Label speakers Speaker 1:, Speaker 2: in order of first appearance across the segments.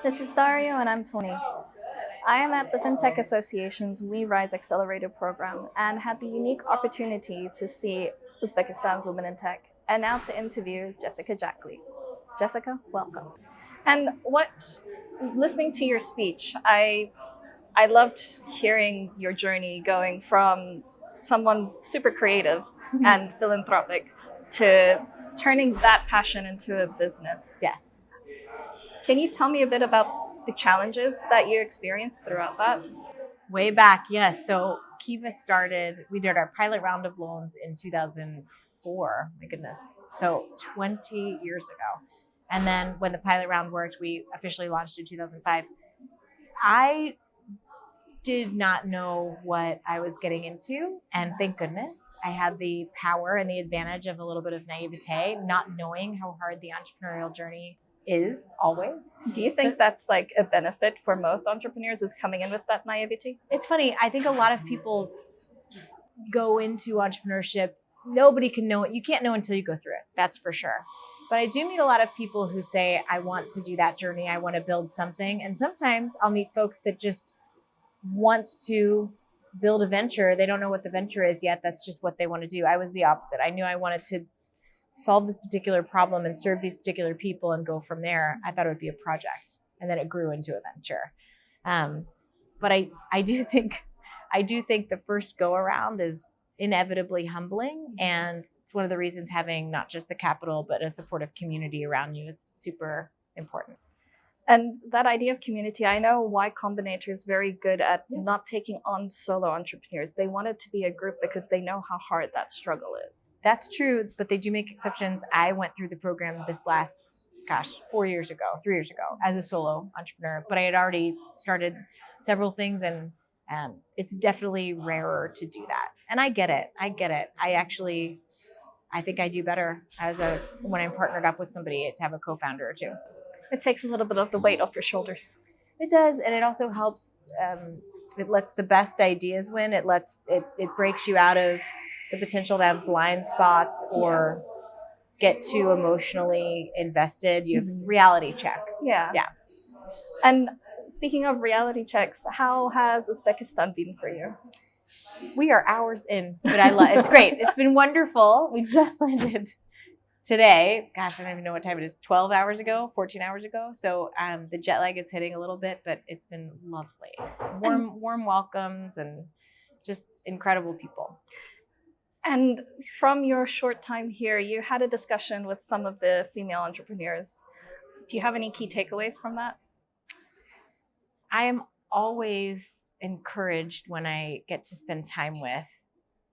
Speaker 1: This is Dario and I'm 20. I am at the FinTech Association's We Rise Accelerator program and had the unique opportunity to see Uzbekistan's Women in Tech and now to interview Jessica Jackley. Jessica, welcome. And listening to your speech, I loved hearing your journey going from someone super creative and philanthropic to turning that passion into a business.
Speaker 2: Yes.
Speaker 1: Can you tell me a bit about the challenges that you experienced throughout that?
Speaker 2: Way back, yes. So Kiva we did our pilot round of loans in 2004. My goodness. So 20 years ago. And then when the pilot round worked, we officially launched in 2005. I did not know what I was getting into. And thank goodness I had the power and the advantage of a little bit of naivete, not knowing how hard the entrepreneurial journey is always.
Speaker 1: Do you think that's like a benefit for most entrepreneurs, is coming in with that naivety?
Speaker 2: It's funny. I think a lot of people go into entrepreneurship. Nobody can know it. You can't know until you go through it. That's for sure. But I do meet a lot of people who say, I want to do that journey. I want to build something. And sometimes I'll meet folks that just want to build a venture. They don't know what the venture is yet. That's just what they want to do. I was the opposite. I knew I wanted to solve this particular problem and serve these particular people and go from there. I thought it would be a project, and then it grew into a venture. But I do think the first go around is inevitably humbling, and it's one of the reasons having not just the capital but a supportive community around you is super important.
Speaker 1: And that idea of community, I know Y Combinator is very good at not taking on solo entrepreneurs. They want it to be a group because they know how hard that struggle is.
Speaker 2: That's true, but they do make exceptions. I went through the program this last, 3 years ago, as a solo entrepreneur, but I had already started several things, and it's definitely rarer to do that. And I get it. I think I do better when I'm partnered up with somebody to have a co-founder or two.
Speaker 1: It takes a little bit of the weight off your shoulders.
Speaker 2: It does, and it also helps. It lets the best ideas win. It breaks you out of the potential to have blind spots or get too emotionally invested. You have reality checks.
Speaker 1: Yeah. And speaking of reality checks, how has Uzbekistan been for you?
Speaker 2: We are hours in, but it's great. It's been wonderful. We just landed today. Gosh, I don't even know what time it is. 12 hours ago, 14 hours ago. So the jet lag is hitting a little bit, but it's been lovely. Warm welcomes and just incredible people.
Speaker 1: And from your short time here, you had a discussion with some of the female entrepreneurs. Do you have any key takeaways from that?
Speaker 2: I am always encouraged when I get to spend time with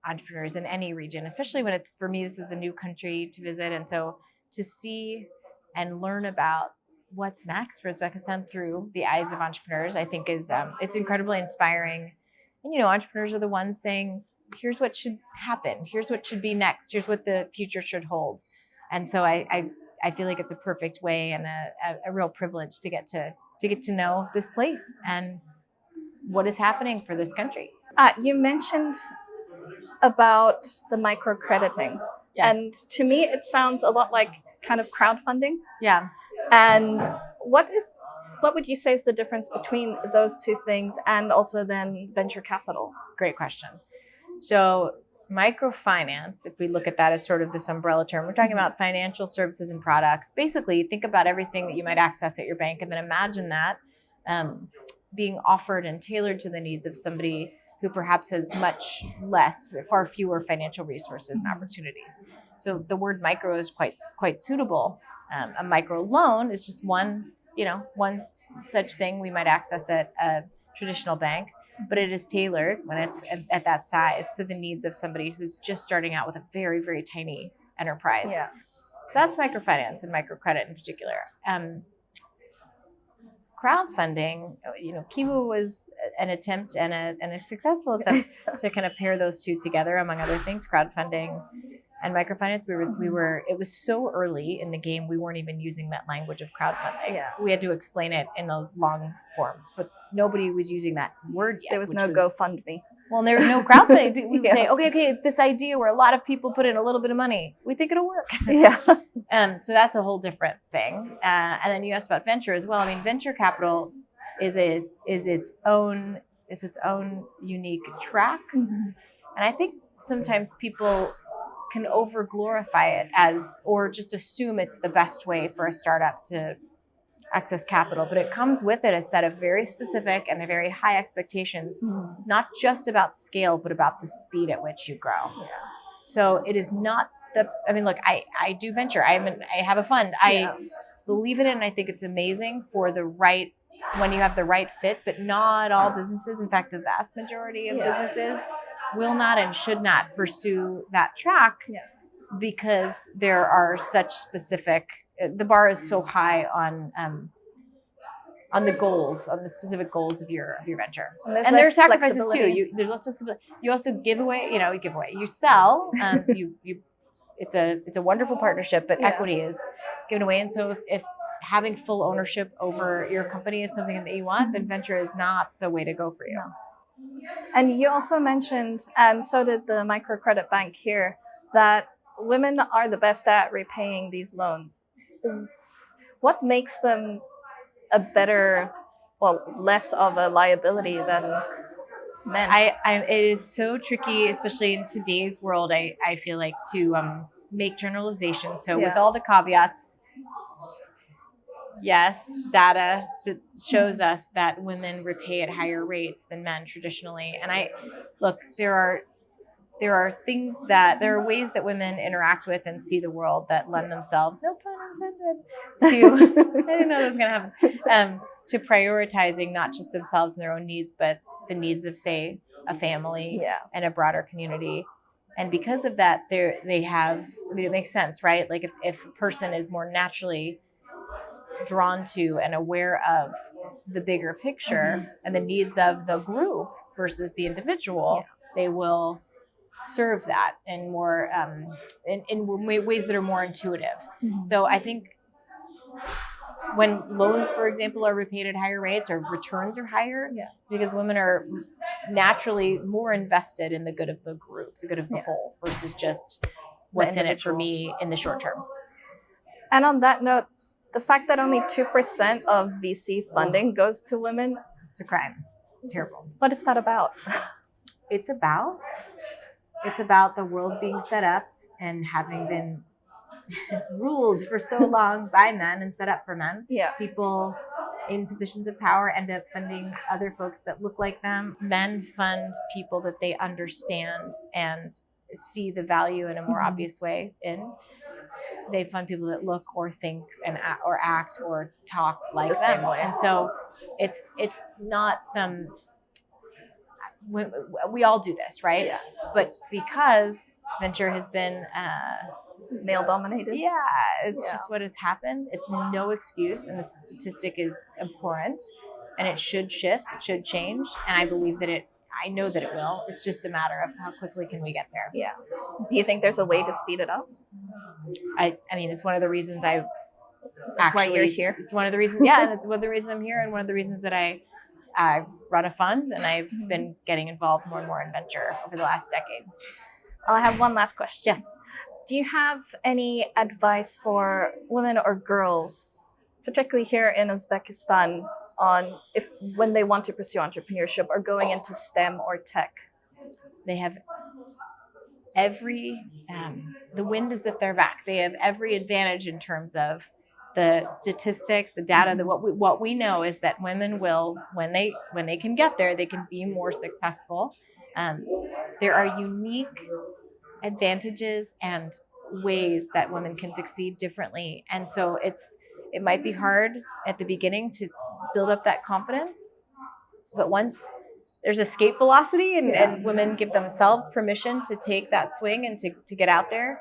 Speaker 2: entrepreneurs in any region, especially when for me, this is a new country to visit. And so to see and learn about what's next for Uzbekistan through the eyes of entrepreneurs, I think it's incredibly inspiring. And, entrepreneurs are the ones saying, here's what should happen. Here's what should be next. Here's what the future should hold. And so I feel like it's a perfect way and a real privilege to get to know this place and what is happening for this country.
Speaker 1: You mentioned about the microcrediting.
Speaker 2: Yes.
Speaker 1: And to me, it sounds a lot like kind of crowdfunding.
Speaker 2: Yeah.
Speaker 1: And what would you say is the difference between those two things and also then venture capital?
Speaker 2: Great question. So microfinance, if we look at that as sort of this umbrella term, we're talking about financial services and products. Basically, think about everything that you might access at your bank, and then imagine that being offered and tailored to the needs of somebody who perhaps has far fewer financial resources and opportunities. So the word micro is quite suitable. A micro loan is just one such thing we might access at a traditional bank, but it is tailored when it's at that size to the needs of somebody who's just starting out with a very, very tiny enterprise.
Speaker 1: Yeah.
Speaker 2: So that's microfinance and microcredit in particular. Crowdfunding, Kiva was an attempt and a successful attempt to kind of pair those two together, among other things. Crowdfunding and microfinance, it was so early in the game, we weren't even using that language of crowdfunding.
Speaker 1: Yeah.
Speaker 2: We had to explain it in a long form, but nobody was using that word yet.
Speaker 1: There was no GoFundMe.
Speaker 2: Well, there's no crowdfunding. We would say, okay, it's this idea where a lot of people put in a little bit of money. We think it'll work.
Speaker 1: Yeah.
Speaker 2: So that's a whole different thing. And then you asked about venture as well. I mean, venture capital is its own unique track.
Speaker 1: Mm-hmm.
Speaker 2: And I think sometimes people can over glorify it or just assume it's the best way for a startup to access capital, but it comes with it a set of very specific and a very high expectations, not just about scale, but about the speed at which you grow. Yeah. So it is not look, I do venture. I have a fund. I believe in it, and I think it's amazing for when you have the right fit, but not all businesses, in fact, the vast majority of businesses will not and should not pursue that track because there are such specific, the bar is so high on the specific goals of your venture. And there are sacrifices too. There's less flexibility. You also give away, you sell, it's a wonderful partnership, but equity is given away. And so if having full ownership over your company is something that you want, then venture is not the way to go for you. No.
Speaker 1: And you also mentioned, and so did the microcredit bank here, that women are the best at repaying these loans. What makes them less of a liability than men?
Speaker 2: It is so tricky, especially in today's world, I feel like, to make generalizations. So with all the caveats, yes, data shows us that women repay at higher rates than men traditionally. And there are ways that women interact with and see the world that lend themselves, no pun intended, to, I didn't know that was going to happen, to prioritizing not just themselves and their own needs, but the needs of, say, a family and a broader community. And because of that, it makes sense, right? Like if a person is more naturally drawn to and aware of the bigger picture and the needs of the group versus the individual, they will serve that in more in ways that are more intuitive. So I think when loans, for example, are repaid at higher rates or returns are higher, it's because women are naturally more invested in the good of the group, the good of the whole, versus just what's in it for me in the short term.
Speaker 1: And on that note, the fact that only 2% of VC funding goes to women,
Speaker 2: it's a crime. It's terrible.
Speaker 1: What is that about?
Speaker 2: It's about the world being set up and having been ruled for so long by men and set up for men. Yeah. People in positions of power end up funding other folks that look like them. Men fund people that they understand and see the value in a more obvious way in. They fund people that look or think and act or talk like them. And so it's not some, we all do this, right? Yeah. But because venture has been
Speaker 1: male dominated.
Speaker 2: Yeah, it's just what has happened. It's no excuse, and the statistic is abhorrent, and it should shift, it should change, and I believe that I know that it will. It's just a matter of how quickly can we get there.
Speaker 1: Yeah. Do you think there's a way to speed it up?
Speaker 2: I mean, it's one of the reasons
Speaker 1: That's why you're here.
Speaker 2: It's one of the reasons, and it's one of the reasons I'm here, and one of the reasons that I run a fund, and I've been getting involved more and more in venture over the last decade.
Speaker 1: I have one last question.
Speaker 2: Yes.
Speaker 1: Do you have any advice for women or girls, particularly here in Uzbekistan, on when they want to pursue entrepreneurship or going into STEM or tech?
Speaker 2: They have the wind is at their back. They have every advantage in terms of the statistics, the data. What we know is that women will, when they can get there, they can be more successful. There are unique advantages and ways that women can succeed differently, and so it might be hard at the beginning to build up that confidence, but once there's escape velocity and women give themselves permission to take that swing and to get out there,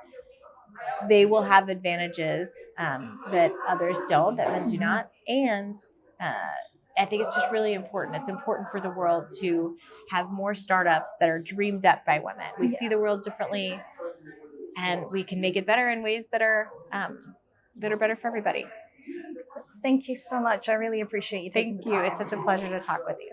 Speaker 2: they will have advantages that others don't, that men do not. And I think it's just really important. It's important for the world to have more startups that are dreamed up by women. We see the world differently, and we can make it better in ways that are better for everybody.
Speaker 1: Thank you so much. I really appreciate you taking the time.
Speaker 2: Thank you. It's such a pleasure to talk with you.